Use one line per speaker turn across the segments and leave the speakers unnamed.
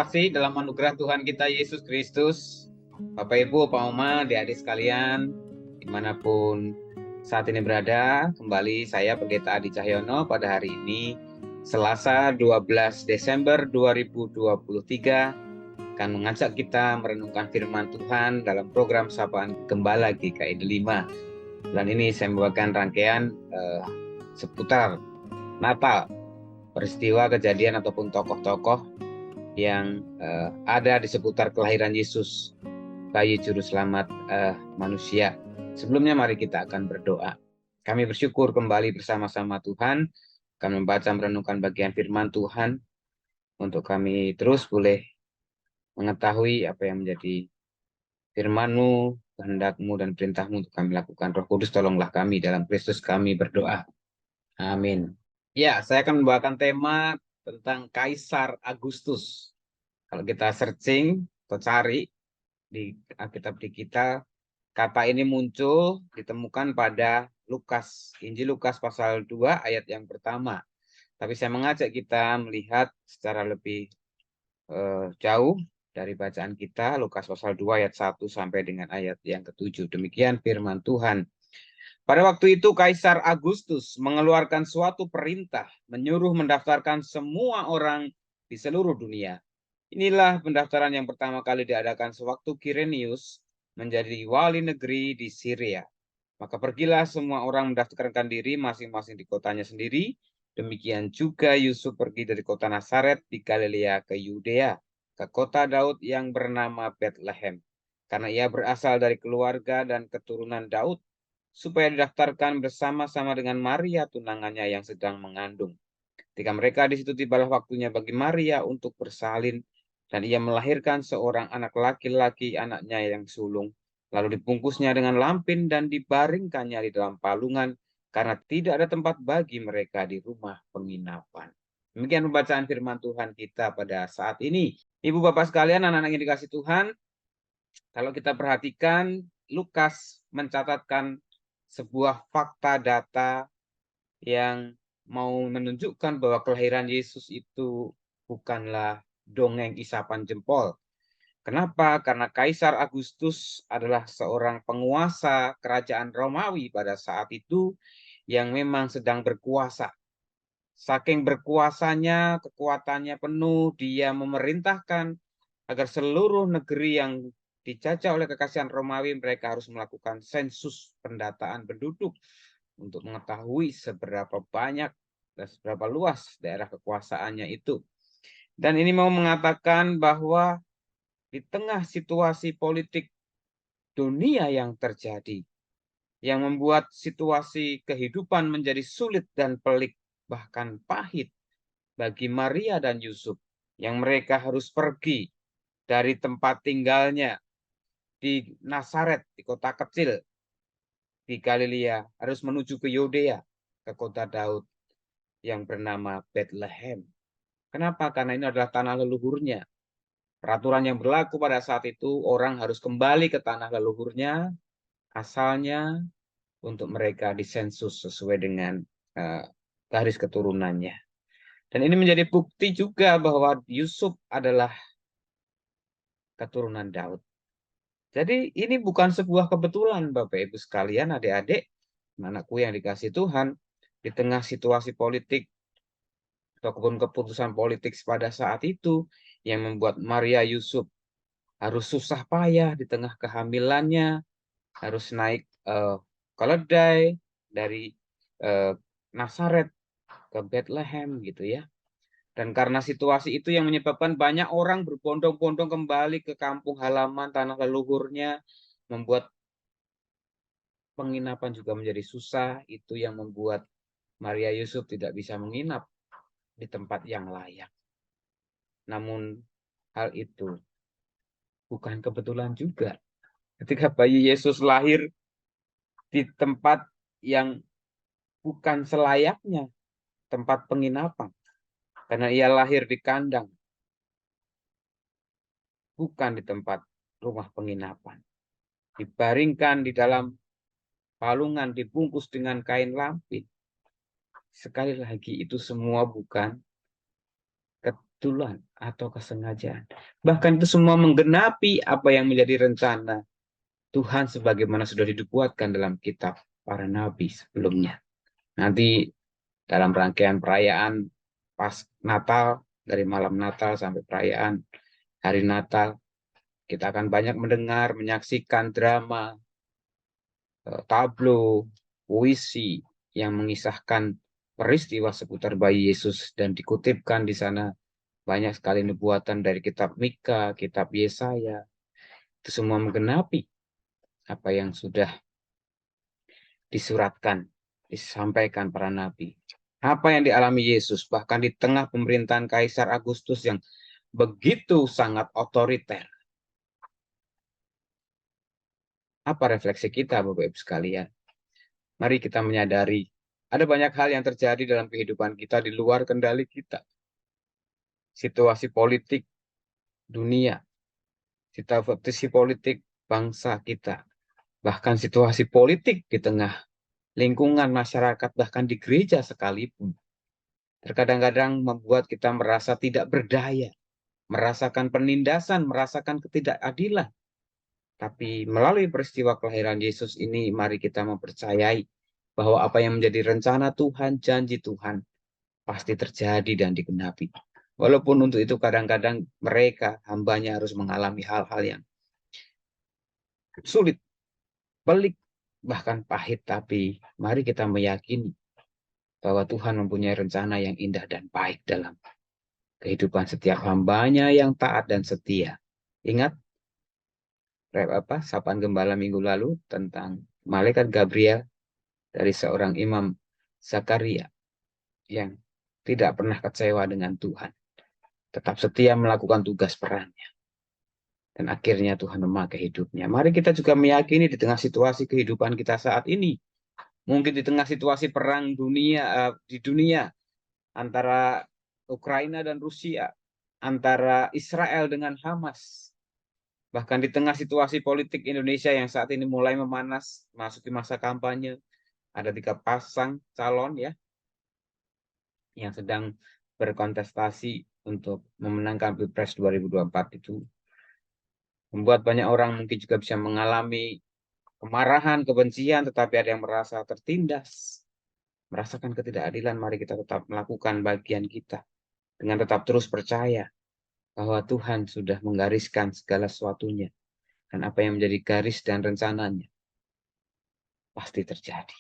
kasih dalam anugerah Tuhan kita Yesus Kristus, Bapak Ibu, Pak Oma, adik-adik sekalian, dimanapun saat ini berada, kembali saya Pendeta Adi Cahyono pada hari ini, Selasa 12 Desember 2023, akan mengajak kita merenungkan firman Tuhan dalam program Sapaan Gembala GKI 5. Bulan ini saya membawakan rangkaian seputar Natal, peristiwa, kejadian, ataupun tokoh-tokoh yang ada di seputar kelahiran Yesus, bayi juru selamat manusia. Sebelumnya mari kita akan berdoa. Kami bersyukur kembali bersama-sama Tuhan, akan membaca merenungkan bagian firman Tuhan, untuk kami terus boleh mengetahui apa yang menjadi firman-Mu, kehendak-Mu, dan perintah-Mu untuk kami lakukan. Roh Kudus, tolonglah kami, dalam Kristus kami berdoa. Amin. Ya, saya akan membawakan tema tentang Kaisar Agustus. Kalau kita searching atau cari di Alkitab di kita, kata ini muncul, ditemukan pada Lukas, Injil Lukas pasal 2 ayat yang pertama. Tapi saya mengajak kita melihat secara lebih jauh dari bacaan kita, Lukas pasal 2 ayat 1 sampai dengan ayat yang ke-7. Demikian firman Tuhan. Pada waktu itu Kaisar Agustus mengeluarkan suatu perintah menyuruh mendaftarkan semua orang di seluruh dunia. Inilah pendaftaran yang pertama kali diadakan sewaktu Kirenius menjadi wali negeri di Syria. Maka pergilah semua orang mendaftarkan diri masing-masing di kotanya sendiri. Demikian juga Yusuf pergi dari kota Nazaret di Galilea ke Yudea, ke kota Daud yang bernama Bethlehem, karena ia berasal dari keluarga dan keturunan Daud, supaya didaftarkan bersama-sama dengan Maria tunangannya yang sedang mengandung. Ketika mereka di situ, tibalah waktunya bagi Maria untuk bersalin, dan ia melahirkan seorang anak laki-laki, anaknya yang sulung. Lalu dibungkusnya dengan lampin dan dibaringkannya di dalam palungan, karena tidak ada tempat bagi mereka di rumah penginapan. Demikian pembacaan firman Tuhan kita pada saat ini. Ibu bapak sekalian, anak-anak yang dikasih Tuhan, kalau kita perhatikan, Lukas mencatatkan sebuah fakta data yang mau menunjukkan bahwa kelahiran Yesus itu bukanlah dongeng isapan jempol. Kenapa? Karena Kaisar Agustus adalah seorang penguasa kerajaan Romawi pada saat itu yang memang sedang berkuasa. Saking berkuasanya, kekuatannya penuh, dia memerintahkan agar seluruh negeri yang dijajah oleh kekaisaran Romawi, mereka harus melakukan sensus pendataan penduduk untuk mengetahui seberapa banyak dan seberapa luas daerah kekuasaannya itu. Dan ini mau mengatakan bahwa di tengah situasi politik dunia yang terjadi, yang membuat situasi kehidupan menjadi sulit dan pelik, bahkan pahit bagi Maria dan Yusuf, yang mereka harus pergi dari tempat tinggalnya di Nazaret, di kota kecil di Galilea, harus menuju ke Yudea, ke kota Daud yang bernama Bethlehem. Kenapa? Karena ini adalah tanah leluhurnya. Peraturan yang berlaku pada saat itu, orang harus kembali ke tanah leluhurnya, asalnya, untuk mereka disensus sesuai dengan garis keturunannya. Dan ini menjadi bukti juga bahwa Yusuf adalah keturunan Daud. Jadi ini bukan sebuah kebetulan, Bapak Ibu sekalian, adik-adik, anakku yang dikasih Tuhan, di tengah situasi politik ataupun keputusan politik pada saat itu yang membuat Maria Yusuf harus susah payah di tengah kehamilannya, harus naik keledai dari Nazaret ke Bethlehem gitu ya. Dan karena situasi itu yang menyebabkan banyak orang berbondong-bondong kembali ke kampung halaman tanah leluhurnya, membuat penginapan juga menjadi susah. Itu yang membuat Maria Yusuf tidak bisa menginap di tempat yang layak. Namun hal itu bukan kebetulan juga. Ketika bayi Yesus lahir di tempat yang bukan selayaknya tempat penginapan, karena ia lahir di kandang, bukan di tempat rumah penginapan. Dibaringkan di dalam palungan, dibungkus dengan kain lampin. Sekali lagi, itu semua bukan kebetulan atau kesengajaan. Bahkan itu semua menggenapi apa yang menjadi rencana Tuhan sebagaimana sudah dibuatkan dalam kitab para nabi sebelumnya. Nanti dalam rangkaian perayaan pas Natal, dari malam Natal sampai perayaan hari Natal, kita akan banyak mendengar, menyaksikan drama, tablo, puisi yang mengisahkan peristiwa seputar bayi Yesus dan dikutipkan di sana banyak sekali nubuatan dari kitab Mika, kitab Yesaya. Itu semua menggenapi apa yang sudah disuratkan, disampaikan para nabi. Apa yang dialami Yesus bahkan di tengah pemerintahan Kaisar Agustus yang begitu sangat otoriter. Apa refleksi kita, Bapak Ibu sekalian? Mari kita menyadari ada banyak hal yang terjadi dalam kehidupan kita di luar kendali kita. Situasi politik dunia, situasi politik bangsa kita, bahkan situasi politik di tengah lingkungan masyarakat, bahkan di gereja sekalipun. Terkadang-kadang membuat kita merasa tidak berdaya, merasakan penindasan, merasakan ketidakadilan. Tapi melalui peristiwa kelahiran Yesus ini, mari kita mempercayai bahwa apa yang menjadi rencana Tuhan, janji Tuhan, pasti terjadi dan digenapi. Walaupun untuk itu kadang-kadang mereka, hambanya harus mengalami hal-hal yang sulit, pelik, bahkan pahit. Tapi mari kita meyakini bahwa Tuhan mempunyai rencana yang indah dan baik dalam kehidupan setiap hambanya yang taat dan setia. Ingat sapaan gembala minggu lalu tentang malaikat Gabriel dari seorang imam Zakaria yang tidak pernah kecewa dengan Tuhan, tetap setia melakukan tugas perannya, dan akhirnya Tuhan memakai hidupnya. Mari kita juga meyakini di tengah situasi kehidupan kita saat ini, mungkin di tengah situasi perang dunia di dunia antara Ukraina dan Rusia, antara Israel dengan Hamas, bahkan di tengah situasi politik Indonesia yang saat ini mulai memanas, masuki masa kampanye, ada 3 pasang calon ya yang sedang berkontestasi untuk memenangkan Pilpres 2024 itu membuat banyak orang mungkin juga bisa mengalami kemarahan, kebencian, tetapi ada yang merasa tertindas, merasakan ketidakadilan. Mari kita tetap melakukan bagian kita dengan tetap terus percaya bahwa Tuhan sudah menggariskan segala sesuatunya, dan apa yang menjadi garis dan rencananya pasti terjadi.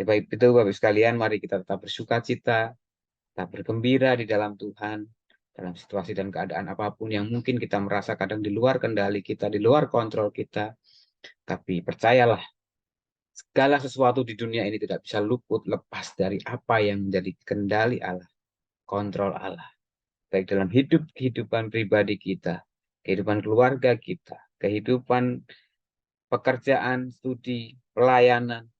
Baik itu Bapak sekalian, mari kita tetap bersukacita, tetap bergembira di dalam Tuhan, dalam situasi dan keadaan apapun yang mungkin kita merasa kadang di luar kendali kita, di luar kontrol kita. Tapi percayalah, segala sesuatu di dunia ini tidak bisa luput lepas dari apa yang menjadi kendali Allah, kontrol Allah. Baik dalam kehidupan pribadi kita, kehidupan keluarga kita, kehidupan pekerjaan, studi, pelayanan,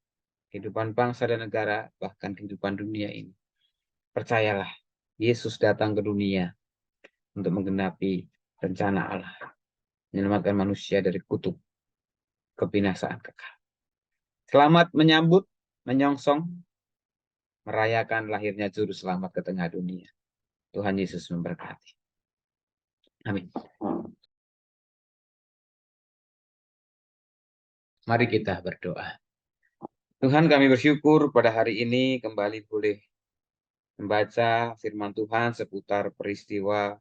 kehidupan bangsa dan negara, bahkan kehidupan dunia ini. Percayalah, Yesus datang ke dunia untuk menggenapi rencana Allah, menyelamatkan manusia dari kutuk kebinasaan kekal. Selamat menyambut, menyongsong, merayakan lahirnya Juru Selamat ke tengah dunia. Tuhan Yesus memberkati. Amin. Mari kita berdoa. Tuhan, kami bersyukur pada hari ini kembali boleh membaca firman Tuhan seputar peristiwa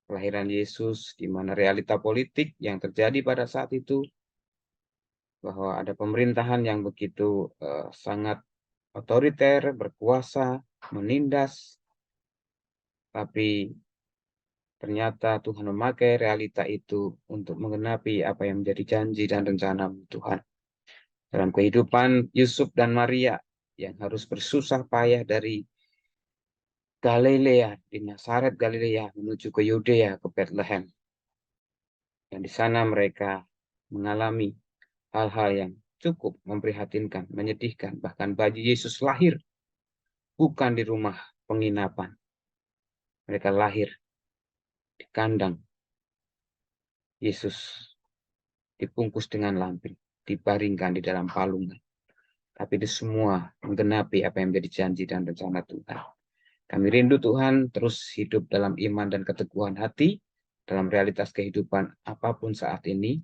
kelahiran Yesus, di mana realita politik yang terjadi pada saat itu, bahwa ada pemerintahan yang begitu sangat otoriter, berkuasa, menindas, tapi ternyata Tuhan memakai realita itu untuk menggenapi apa yang menjadi janji dan rencana Tuhan. Dalam kehidupan Yusuf dan Maria yang harus bersusah payah dari Galilea, di Nazaret Galilea, menuju ke Yudea, ke Bethlehem. Dan di sana mereka mengalami hal-hal yang cukup memprihatinkan, menyedihkan. Bahkan bayi Yesus lahir bukan di rumah penginapan. Mereka lahir di kandang. Yesus dibungkus dengan lampin, dibaringkan di dalam palungan. Tapi itu semua menggenapi apa yang menjadi janji dan rencana Tuhan. Kami rindu Tuhan terus hidup dalam iman dan keteguhan hati, dalam realitas kehidupan apapun saat ini.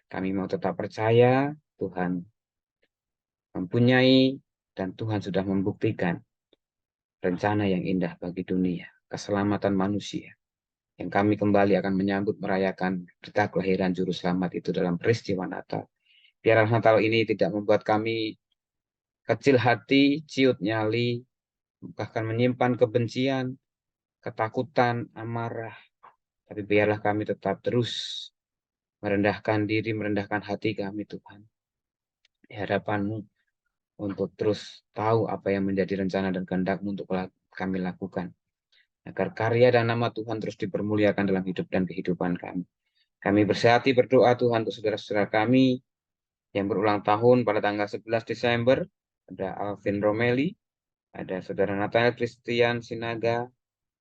Kami mau tetap percaya Tuhan mempunyai dan Tuhan sudah membuktikan rencana yang indah bagi dunia, keselamatan manusia. Yang kami kembali akan menyambut merayakan berita kelahiran Juru Selamat itu dalam peristiwa Natal. Biarlah Natal ini tidak membuat kami kecil hati, ciut nyali, bahkan menyimpan kebencian, ketakutan, amarah. Tapi biarlah kami tetap terus merendahkan diri, merendahkan hati kami Tuhan. Di hadapan-Mu untuk terus tahu apa yang menjadi rencana dan kehendak-Mu untuk kami lakukan. Agar karya dan nama Tuhan terus dipermuliakan dalam hidup dan kehidupan kami. Kami bersehati berdoa Tuhan untuk saudara-saudara kami yang berulang tahun pada tanggal 11 Desember. Ada Alvin Romeli, ada saudara Nathaniel Christian Sinaga,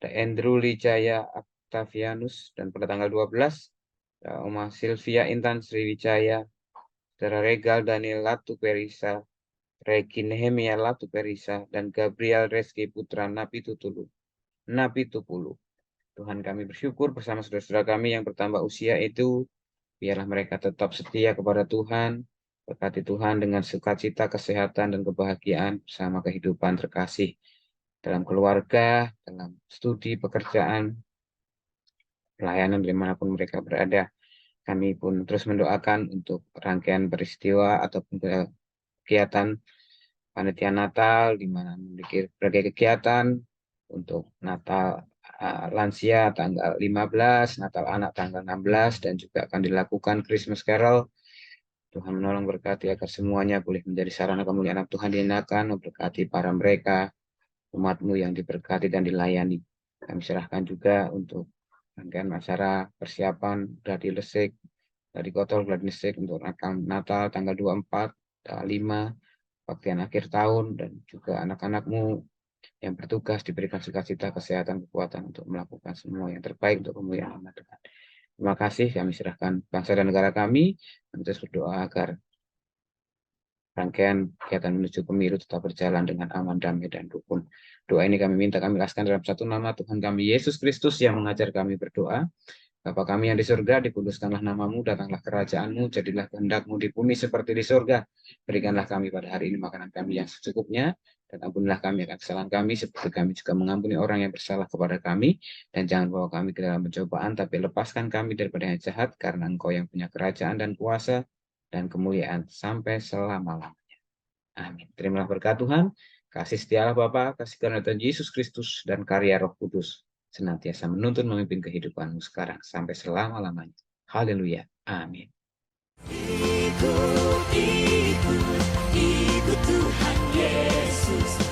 ada Andrew Lijaya Octavianus, dan pada tanggal 12, ada Oma Sylvia Intan Sriwijaya, saudara Regal Daniel Latu Perisa, Regi Nehemia Latu Perisa, dan Gabriel Reski Putra Napi Tupulu. Tuhan, kami bersyukur bersama saudara-saudara kami yang bertambah usia itu, biarlah mereka tetap setia kepada Tuhan, berkati Tuhan dengan sukacita, kesehatan, dan kebahagiaan bersama kehidupan terkasih dalam keluarga, dalam studi, pekerjaan, pelayanan dimanapun mereka berada. Kami pun terus mendoakan untuk rangkaian peristiwa ataupun kegiatan panitia Natal, di mana memiliki berbagai kegiatan untuk Natal lansia tanggal 15, Natal anak tanggal 16, dan juga akan dilakukan Christmas Carol. Tuhan menolong berkati agar semuanya boleh menjadi sarana kemuliaan Tuhan dinyatakan, memberkati para mereka, umat-Mu yang diberkati dan dilayani. Kami serahkan juga untuk rangkaian acara persiapan Gladi Lesik, Gladi Kotol, Gladi Lesik untuk Natal tanggal 24, tanggal 5, bagian akhir tahun, dan juga anak-anak-Mu yang bertugas diberikan sukacita, kesehatan, kekuatan untuk melakukan semua yang terbaik untuk kemuliaan nama Tuhan. Terima kasih, kami serahkan bangsa dan negara kami, kami terus berdoa agar rangkaian kegiatan menuju pemilu tetap berjalan dengan aman, damai, dan rukun. Doa ini kami minta, kami ikhlaskan dalam satu nama Tuhan kami, Yesus Kristus, yang mengajar kami berdoa. Bapa kami yang di surga, dikuduskanlah nama-Mu, datanglah kerajaan-Mu, jadilah kehendak-Mu di bumi seperti di surga. Berikanlah kami pada hari ini makanan kami yang secukupnya, dan ampunilah kami akan kesalahan kami, seperti kami juga mengampuni orang yang bersalah kepada kami. Dan jangan bawa kami ke dalam pencobaan, tapi lepaskan kami daripada yang jahat, karena Engkau yang punya kerajaan dan kuasa dan kemuliaan sampai selama-lamanya. Amin. Terimalah berkat Tuhan, kasih setialah Bapa, kasih karunia Tuhan Yesus Kristus, dan karya Roh Kudus senantiasa menuntun memimpin kehidupanmu sekarang sampai selama-lamanya. Haleluya. Amin.
Ikut Tuhan Yesus.